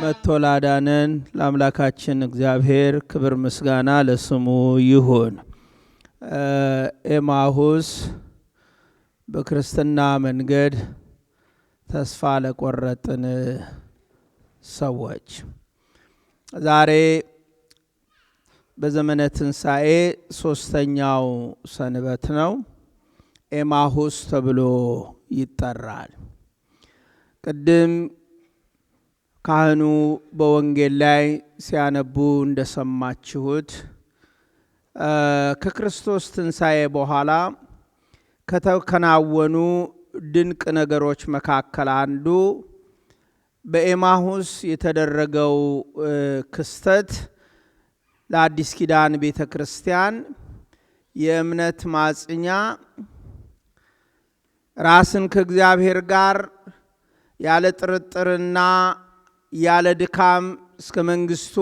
መቶላዳነን ለአምላካችን እግዚአብሔር ክብር ምስጋና ለስሙ ይሁን። ኤማሁስ በክርስትና መንገድ ተስፋ ለቆረጥን ሰዎች ዛሬ በዘመነ ትንሣኤ ሶስተኛው ሰንበት ነው። ኤማሁስ ተብሎ ይጠራል። ቅድም ካህኑ በወንጌል ላይ ሲያነቡ እንደሰማችሁት ከክርስቶስ ትንሣኤ በኋላ ከተከናወኑ ድንቅ ነገሮች መካከል አንዱ በኤማሁስ የተደረገው ክስተት ለአዲስ ኪዳን ቤተ ክርስቲያን የእምነት ማጽኛ፣ ራስን ከእግዚአብሔር ጋር ያለ ጥርጥርና ያለ ድካም እስከ መንግስቱ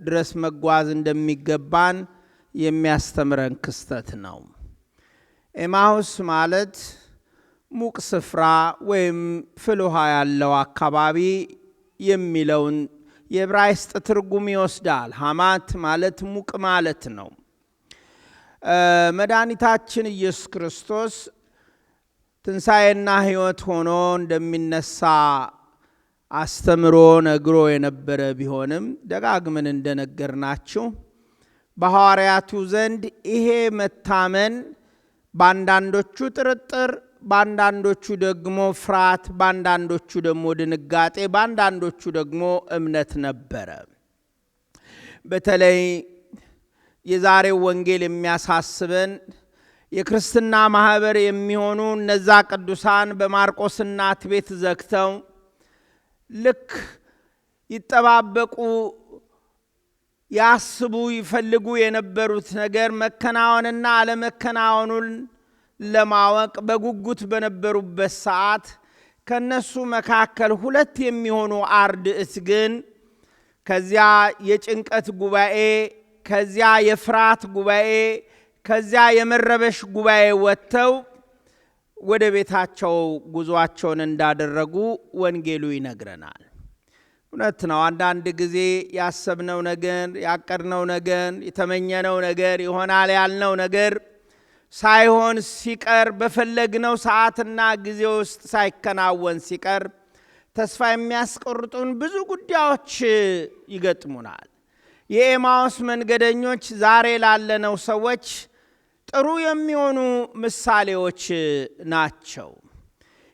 ድረስ መጓዝ እንደሚገባን የሚያስተምረን ክስተት ነው። ኤማሁስ ማለት ሙቅ ስፍራ ወይም ፍል ውሃ ያለው አካባቢ የሚለውን የዕብራይስጥ ትርጉም ይወስዳል። ሐማት ማለት ሙቅ ማለት ነው። መድኃኒታችን ኢየሱስ ክርስቶስ ትንሣኤና ሕይወት ሆኖ እንደሚነሳ አስተምሮ ነግሮ የነበረ ቢሆንም ደጋግመን እንደነገርናችሁ በሐዋርያቱ ዘንድ ይሄ መታመን በአንዳንዶቹ ጥርጥር፣ በአንዳንዶቹ ደግሞ ፍርሃት፣ በአንዳንዶቹ ደግሞ ድንጋጤ፣ በአንዳንዶቹ ደግሞ እምነት ነበረ። በተለይ የዛሬው ወንጌል የሚያሳስበን የክርስትና ማህበር የሚሆኑ እነዛ ቅዱሳን በማርቆስ እናት ቤት ዘግተው ልክ ይጠባበቁ ያስቡ ይፈልጉ የነበሩት ነገር መከናወንና አለመከናወኑን ለማወቅ በጉጉት በነበሩበት ሰዓት ከነሱ መካከል ሁለት የሚሆኑ አርድእት ግን ከዚያ የጭንቀት ጉባኤ፣ ከዚያ የፍርሃት ጉባኤ፣ ከዚያ የመረበሽ ጉባኤ ወጥተው ወደ ቤታቸው ጉዟቸውን እንዳደረጉ ወንጌሉ ይነግረናል። እውነት ነው። አንዳንድ ጊዜ ያሰብነው ነገር፣ ያቀድነው ነገር፣ የተመኘነው ነገር፣ ይሆናል ያልነው ነገር ሳይሆን ሲቀር፣ በፈለግነው ሰዓትና ጊዜ ውስጥ ሳይከናወን ሲቀር ተስፋ የሚያስቆርጡን ብዙ ጉዳዮች ይገጥሙናል። የኤማሁስ መንገደኞች ዛሬ ላለነው ሰዎች ጥሩ የሚሆኑ ምሳሌዎች ናቸው።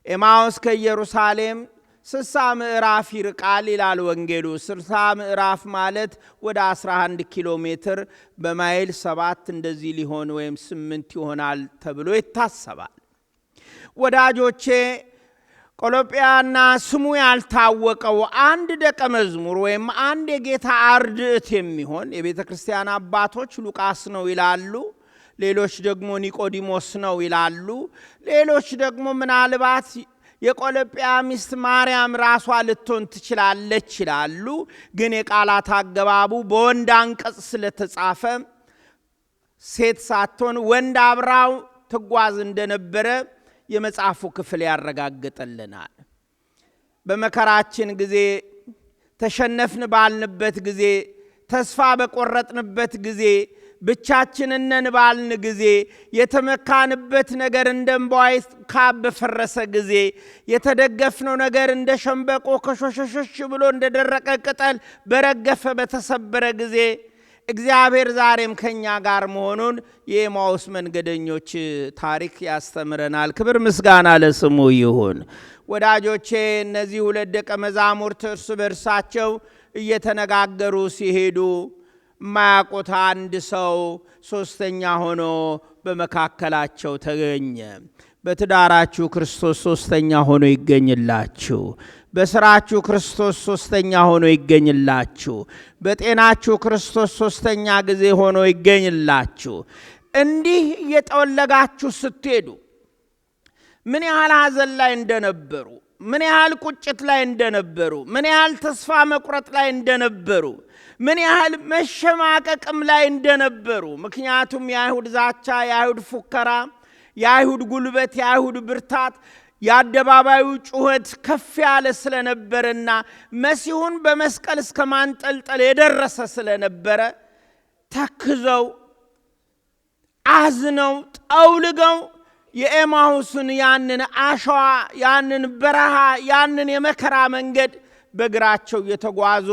ኤማሁስ ከኢየሩሳሌም 60 ምዕራፍ ይርቃል ይላል ወንጌሉ። 60 ምዕራፍ ማለት ወደ 11 ኪሎ ሜትር በማይል 7 እንደዚህ ሊሆን ወይም 8 ይሆናል ተብሎ ይታሰባል። ወዳጆቼ ቆሎጵያና ስሙ ያልታወቀው አንድ ደቀ መዝሙር ወይም አንድ የጌታ አርድእት የሚሆን የቤተ ክርስቲያን አባቶች ሉቃስ ነው ይላሉ። ሌሎች ደግሞ ኒቆዲሞስ ነው ይላሉ። ሌሎች ደግሞ ምናልባት የቆሎጵያ ሚስት ማርያም ራሷ ልትሆን ትችላለች ይላሉ። ግን የቃላት አገባቡ በወንድ አንቀጽ ስለተጻፈ ሴት ሳትሆን ወንድ አብራው ትጓዝ እንደነበረ የመጽሐፉ ክፍል ያረጋግጥልናል። በመከራችን ጊዜ፣ ተሸነፍን ባልንበት ጊዜ፣ ተስፋ በቆረጥንበት ጊዜ፣ ብቻችንን ነን ባልን ጊዜ፣ የተመካንበት ነገር እንደ እምቧይ ካብ በፈረሰ ጊዜ፣ የተደገፍነው ነገር እንደ ሸምበቆ ከሾሸሾሽ ብሎ እንደ ደረቀ ቅጠል በረገፈ በተሰበረ ጊዜ እግዚአብሔር ዛሬም ከኛ ጋር መሆኑን የኤማሁስ መንገደኞች ታሪክ ያስተምረናል። ክብር ምስጋና ለስሙ ይሁን። ወዳጆቼ እነዚህ ሁለት ደቀ መዛሙርት እርስ በርሳቸው እየተነጋገሩ ሲሄዱ ማያውቁት አንድ ሰው ሶስተኛ ሆኖ በመካከላቸው ተገኘ። በትዳራችሁ ክርስቶስ ሶስተኛ ሆኖ ይገኝላችሁ። በስራችሁ ክርስቶስ ሶስተኛ ሆኖ ይገኝላችሁ። በጤናችሁ ክርስቶስ ሶስተኛ ጊዜ ሆኖ ይገኝላችሁ። እንዲህ እየጠወለጋችሁ ስትሄዱ ምን ያህል ሐዘን ላይ እንደነበሩ፣ ምን ያህል ቁጭት ላይ እንደነበሩ፣ ምን ያህል ተስፋ መቁረጥ ላይ እንደነበሩ፣ ምን ያህል መሸማቀቅም ላይ እንደነበሩ። ምክንያቱም የአይሁድ ዛቻ፣ የአይሁድ ፉከራ፣ የአይሁድ ጉልበት፣ የአይሁድ ብርታት የአደባባዩ ጩኸት ከፍ ያለ ስለነበረና መሲሁን በመስቀል እስከ ማንጠልጠል የደረሰ ስለነበረ ተክዘው አዝነው ጠውልገው የኤማሁስን ያንን አሸዋ ያንን በረሃ ያንን የመከራ መንገድ በእግራቸው የተጓዙ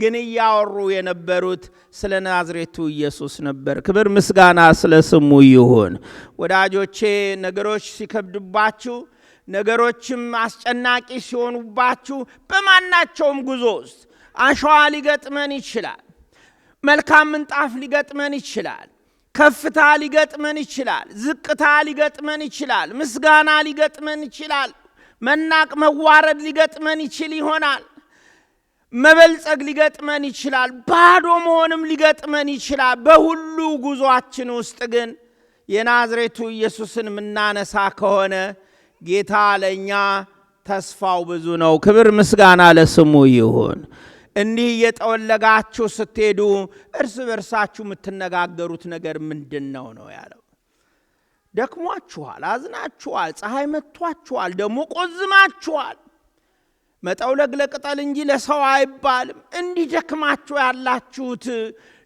ግን ያወሩ የነበሩት ስለ ናዝሬቱ ኢየሱስ ነበር። ክብር ምስጋና ስለ ስሙ ይሁን። ወዳጆቼ ነገሮች ሲከብዱባችሁ ነገሮችም አስጨናቂ ሲሆኑባችሁ በማናቸውም ጉዞ ውስጥ አሸዋ ሊገጥመን ይችላል። መልካም ምንጣፍ ሊገጥመን ይችላል። ከፍታ ሊገጥመን ይችላል። ዝቅታ ሊገጥመን ይችላል። ምስጋና ሊገጥመን ይችላል። መናቅ መዋረድ ሊገጥመን ይችል ይሆናል። መበልጸግ ሊገጥመን ይችላል። ባዶ መሆንም ሊገጥመን ይችላል። በሁሉ ጉዞአችን ውስጥ ግን የናዝሬቱ ኢየሱስን ምናነሳ ከሆነ ጌታ ለኛ ተስፋው ብዙ ነው። ክብር ምስጋና ለስሙ ይሁን። እንዲህ እየጠወለጋችሁ ስትሄዱ እርስ በርሳችሁ የምትነጋገሩት ነገር ምንድነው ነው ያለው። ደክሟችኋል፣ አዝናችኋል፣ ፀሐይ መቷችኋል፣ ደሞ ቆዝማችኋል። መጠውለግ ለቅጠል እንጂ ለሰው አይባልም። እንዲህ ደክማችሁ ያላችሁት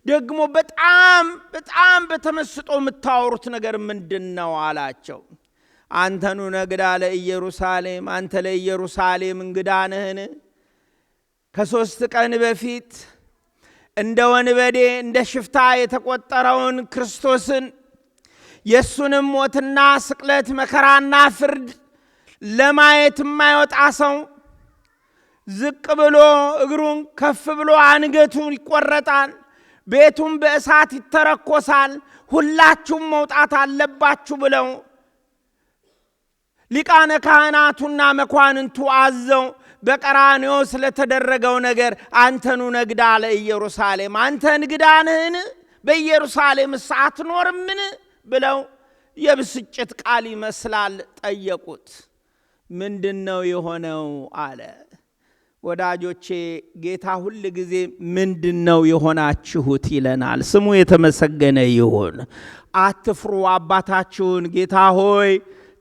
ደግሞ በጣም በተመስጦ የምታወሩት ነገር ምንድነው አላቸው። አንተኑ ነግዳ ለኢየሩሳሌም፣ አንተ ለኢየሩሳሌም እንግዳ ነህን? ከ3 ቀን በፊት እንደ ወንበዴ እንደ ሽፍታ የተቆጠረውን ክርስቶስን የሱንም ሞትና ስቅለት መከራና ፍርድ ለማየት የማይወጣ ሰው ዝቅ ብሎ እግሩን ከፍ ብሎ አንገቱን ይቆረጣል፣ ቤቱም በእሳት ይተረኮሳል፣ ሁላችሁም መውጣት አለባችሁ ብለው ሊቃነ ካህናቱና መኳንንቱ አዘው በቀራንዮ ስለተደረገው ነገር አንተኑ ነግዳ ለኢየሩሳሌም፣ አንተ እንግዳ ነህን? በኢየሩሳሌም አትኖርምን? ብለው የብስጭት ቃል ይመስላል ጠየቁት። ምንድነው የሆነው አለ። ወዳጆቼ ጌታ ሁሉ ጊዜ ምንድነው የሆናችሁት ይለናል። ስሙ የተመሰገነ ይሁን። አትፍሩ፣ አባታችሁን ጌታ ሆይ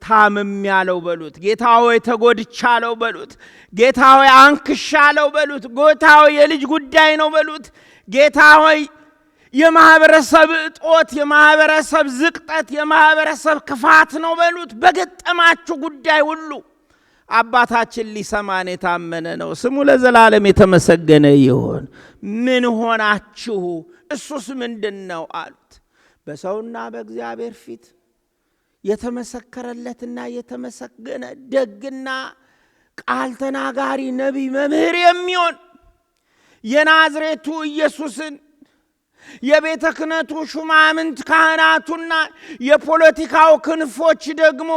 ታምም ያለው በሉት። ጌታ ሆይ ተጎድቻለው በሉት። ጌታ ሆይ አንክሻለው በሉት። ጌታ ሆይ የልጅ ጉዳይ ነው በሉት። ጌታ ሆይ የማህበረሰብ እጦት፣ የማህበረሰብ ዝቅጠት፣ የማህበረሰብ ክፋት ነው በሉት። በገጠማችሁ ጉዳይ ሁሉ አባታችን ሊሰማን የታመነ ነው። ስሙ ለዘላለም የተመሰገነ ይሁን። ምን ሆናችሁ? እሱስ ምንድነው አሉት። በሰውና በእግዚአብሔር ፊት የተመሰከረለትና የተመሰገነ ደግና ቃል ተናጋሪ ነቢይ መምህር የሚሆን የናዝሬቱ ኢየሱስን የቤተ ክህነቱ ሹማምንት ካህናቱና የፖለቲካው ክንፎች ደግሞ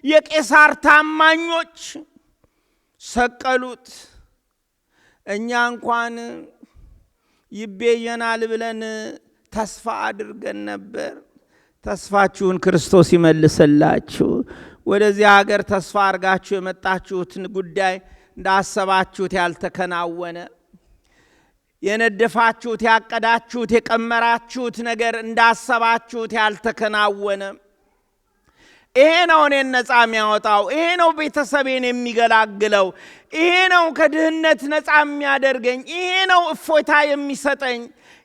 የቄሳር ታማኞች ሰቀሉት። እኛ እንኳን ይቤዠናል ብለን ተስፋ አድርገን ነበር። ተስፋችሁን ክርስቶስ ይመልስላችሁ። ወደዚህ ሀገር ተስፋ አርጋችሁ የመጣችሁትን ጉዳይ እንዳሰባችሁት ያልተከናወነ፣ የነደፋችሁት ያቀዳችሁት የቀመራችሁት ነገር እንዳሰባችሁት ያልተከናወነ፣ ይሄ ነው እኔን ነፃ የሚያወጣው፣ ይሄ ነው ቤተሰቤን የሚገላግለው፣ ይሄ ነው ከድህነት ነፃ የሚያደርገኝ፣ ይሄ ነው እፎይታ የሚሰጠኝ፣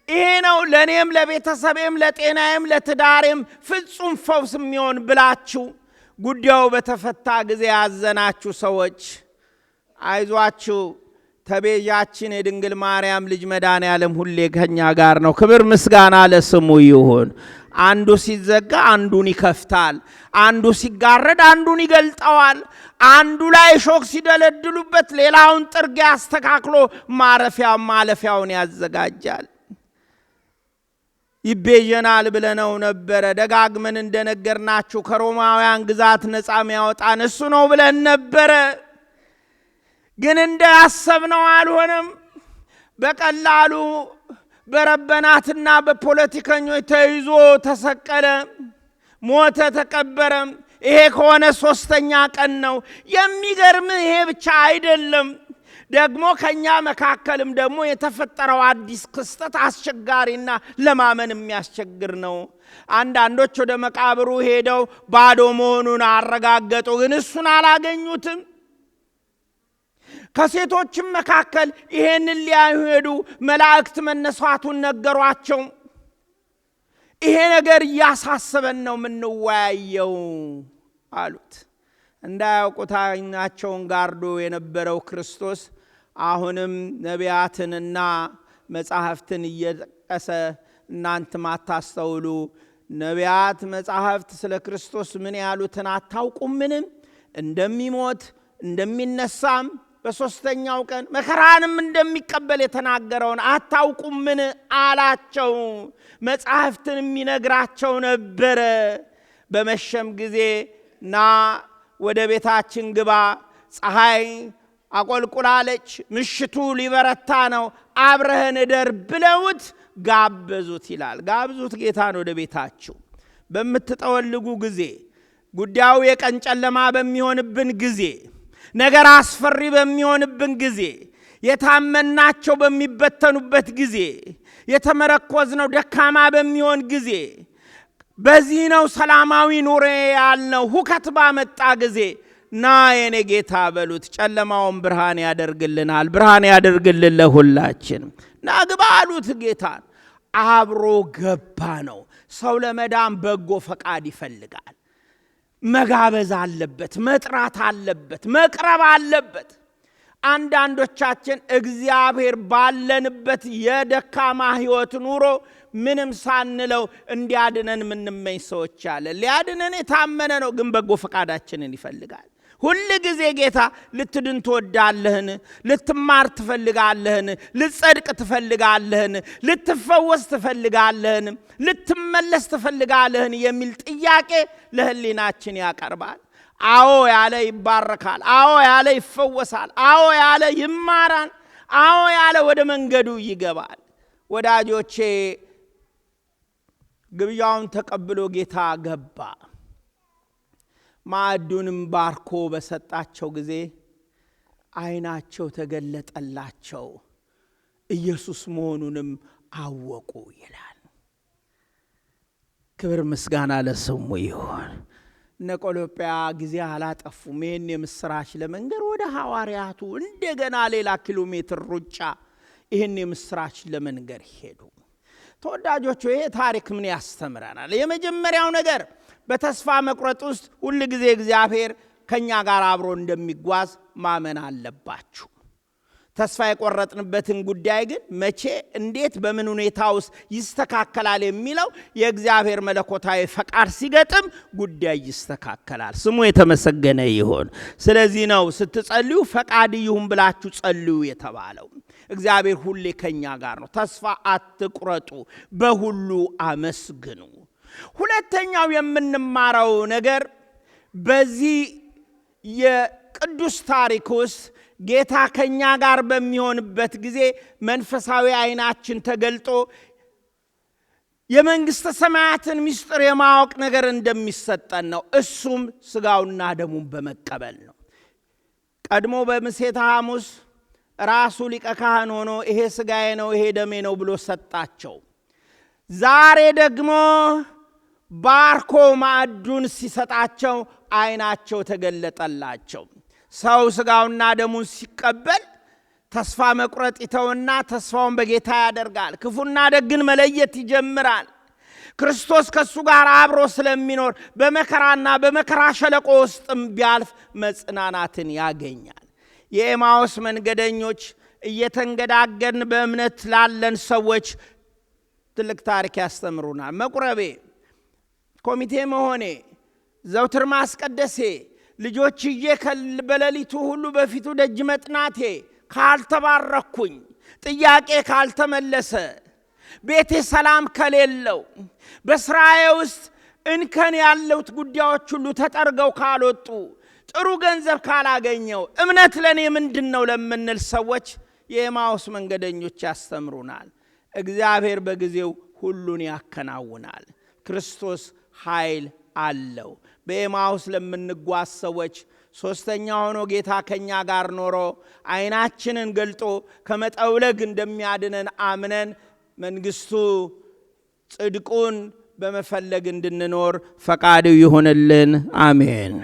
ይሄ ነው ለኔም ለቤተሰቤም ለጤናዬም ለትዳሬም ፍጹም ፈውስ የሚሆን ብላችሁ ጉዳዩ በተፈታ ጊዜ ያዘናችሁ ሰዎች አይዟችሁ፣ ተቤዣችን የድንግል ማርያም ልጅ መድኃኔዓለም ሁሌ ከኛ ጋር ነው። ክብር ምስጋና ለስሙ ይሁን። አንዱ ሲዘጋ አንዱን ይከፍታል፣ አንዱ ሲጋረድ አንዱን ይገልጠዋል፣ አንዱ ላይ ሾክ ሲደለድሉበት ሌላውን ጥርጊያ አስተካክሎ ማለፊያውን ያዘጋጃል። ይቤዠናል ብለነው ነበረ። ደጋግመን እንደነገርናችሁ ከሮማውያን ግዛት ነፃ የሚያወጣን እሱ ነው ብለን ነበረ። ግን እንዳሰብነው አልሆነም። በቀላሉ በረበናትና በፖለቲከኞች ተይዞ ተሰቀለ፣ ሞተ፣ ተቀበረ። ይሄ ከሆነ 3ኛ ቀን ነው። የሚገርም ይሄ ብቻ አይደለም፣ ደግሞ ከኛ መካከልም ደግሞ የተፈጠረው አዲስ ክስተት አስቸጋሪና ለማመን የሚያስቸግር ነው። አንዳንዶች ወደ መቃብሩ ሄደው ባዶ መሆኑን አረጋገጡ፣ ግን እሱን አላገኙትም። ከሴቶችም መካከል ይሄንን ሊያዩ ሄዱ። መላእክት መነሳቱን ነገሯቸው። ይሄ ነገር እያሳሰበን ነው የምንወያየው አሉት። እንዳያውቁት ዓይናቸውን ጋርዶ የነበረው ክርስቶስ አሁንም ነቢያትንና መጻሕፍትን እየጠቀሰ እናንተ ማታስተውሉ ነቢያት መጻሕፍት ስለ ክርስቶስ ምን ያሉትን አታውቁምን? እንደሚሞት እንደሚነሳም በሶስተኛው ቀን መከራንም እንደሚቀበል የተናገረውን አታውቁምን አላቸው። መጻሕፍትን የሚነግራቸው ነበረ። በመሸም ጊዜ ና ወደ ቤታችን ግባ፣ ፀሐይ አቆልቁላለች፣ ምሽቱ ሊበረታ ነው፣ አብረህን እደር ብለውት ጋበዙት ይላል። ጋብዙት ጌታን ወደ ቤታችሁ። በምትጠወልጉ ጊዜ፣ ጉዳዩ የቀን ጨለማ በሚሆንብን ጊዜ፣ ነገር አስፈሪ በሚሆንብን ጊዜ፣ የታመናቸው በሚበተኑበት ጊዜ፣ የተመረኮዝነው ደካማ በሚሆን ጊዜ፣ በዚህ ነው ሰላማዊ ኑሮ ያልነው ሁከት ባመጣ ጊዜ ና የኔ ጌታ በሉት። ጨለማውን ብርሃን ያደርግልናል። ብርሃን ያደርግልን ለሁላችን። ና ግባ አሉት ጌታን። አብሮ ገባ ነው። ሰው ለመዳን በጎ ፈቃድ ይፈልጋል። መጋበዝ አለበት፣ መጥራት አለበት፣ መቅረብ አለበት። አንዳንዶቻችን እግዚአብሔር ባለንበት የደካማ ሕይወት ኑሮ ምንም ሳንለው እንዲያድነን ምንመኝ ሰዎች አለ። ሊያድነን የታመነ ነው፣ ግን በጎ ፈቃዳችንን ይፈልጋል። ሁሉ ጊዜ ጌታ ልትድን ትወዳለህን? ልትማር ትፈልጋለህን? ልትጸድቅ ትፈልጋለህን? ልትፈወስ ትፈልጋለህን? ልትመለስ ትፈልጋለህን? የሚል ጥያቄ ለህሊናችን ያቀርባል። አዎ ያለ ይባረካል። አዎ ያለ ይፈወሳል። አዎ ያለ ይማራል። አዎ ያለ ወደ መንገዱ ይገባል። ወዳጆቼ ግብዣውን ተቀብሎ ጌታ ገባ። ማዕዱንም ባርኮ በሰጣቸው ጊዜ ዓይናቸው ተገለጠላቸው፣ ኢየሱስ መሆኑንም አወቁ ይላል። ክብር ምስጋና ለስሙ ይሁን። እነ ቆሎጵያ ጊዜ አላጠፉም። ይህን የምስራች ለመንገር ወደ ሐዋርያቱ እንደገና ሌላ ኪሎ ሜትር ሩጫ ይህን የምስራች ለመንገር ሄዱ። ተወዳጆቹ ይሄ ታሪክ ምን ያስተምረናል? የመጀመሪያው ነገር በተስፋ መቁረጥ ውስጥ ሁሉ ጊዜ እግዚአብሔር ከኛ ጋር አብሮ እንደሚጓዝ ማመን አለባችሁ። ተስፋ የቆረጥንበትን ጉዳይ ግን መቼ፣ እንዴት፣ በምን ሁኔታ ውስጥ ይስተካከላል የሚለው የእግዚአብሔር መለኮታዊ ፈቃድ ሲገጥም ጉዳይ ይስተካከላል። ስሙ የተመሰገነ ይሁን። ስለዚህ ነው ስትጸልዩ ፈቃድ ይሁን ብላችሁ ጸልዩ የተባለው። እግዚአብሔር ሁሌ ከኛ ጋር ነው። ተስፋ አትቁረጡ፣ በሁሉ አመስግኑ። ሁለተኛው የምንማረው ነገር በዚህ የቅዱስ ታሪክ ውስጥ ጌታ ከኛ ጋር በሚሆንበት ጊዜ መንፈሳዊ ዓይናችን ተገልጦ የመንግስተ ሰማያትን ምስጢር የማወቅ ነገር እንደሚሰጠን ነው። እሱም ስጋውና ደሙን በመቀበል ነው። ቀድሞ በምሴተ ሐሙስ ራሱ ሊቀ ካህን ሆኖ ይሄ ስጋዬ ነው ይሄ ደሜ ነው ብሎ ሰጣቸው። ዛሬ ደግሞ ባርኮ ማዕዱን ሲሰጣቸው ዓይናቸው ተገለጠላቸው። ሰው ስጋውና ደሙን ሲቀበል ተስፋ መቁረጥ ይተውና ተስፋውን በጌታ ያደርጋል። ክፉና ደግን መለየት ይጀምራል። ክርስቶስ ከሱ ጋር አብሮ ስለሚኖር በመከራና በመከራ ሸለቆ ውስጥም ቢያልፍ መጽናናትን ያገኛል። የኤማውስ መንገደኞች እየተንገዳገርን በእምነት ላለን ሰዎች ትልቅ ታሪክ ያስተምሩናል። መቁረቤ፣ ኮሚቴ መሆኔ፣ ዘውትር ማስቀደሴ፣ ልጆችዬ በሌሊቱ ሁሉ በፊቱ ደጅ መጥናቴ ካልተባረኩኝ፣ ጥያቄ ካልተመለሰ፣ ቤቴ ሰላም ከሌለው፣ በስራዬ ውስጥ እንከን ያለውት ጉዳዮች ሁሉ ተጠርገው ካልወጡ፣ ጥሩ ገንዘብ ካላገኘው እምነት ለኔ ምንድነው ለምንል ሰዎች የኤማውስ መንገደኞች ያስተምሩናል። እግዚአብሔር በጊዜው ሁሉን ያከናውናል። ክርስቶስ ኃይል አለው። በኤማውስ ለምንጓዝ ሰዎች ሶስተኛ ሆኖ ጌታ ከኛ ጋር ኖሮ ዓይናችንን ገልጦ ከመጠውለግ እንደሚያድነን አምነን መንግስቱ፣ ጽድቁን፣ በመፈለግ እንድንኖር ፈቃዱ ይሁንልን። አሜን።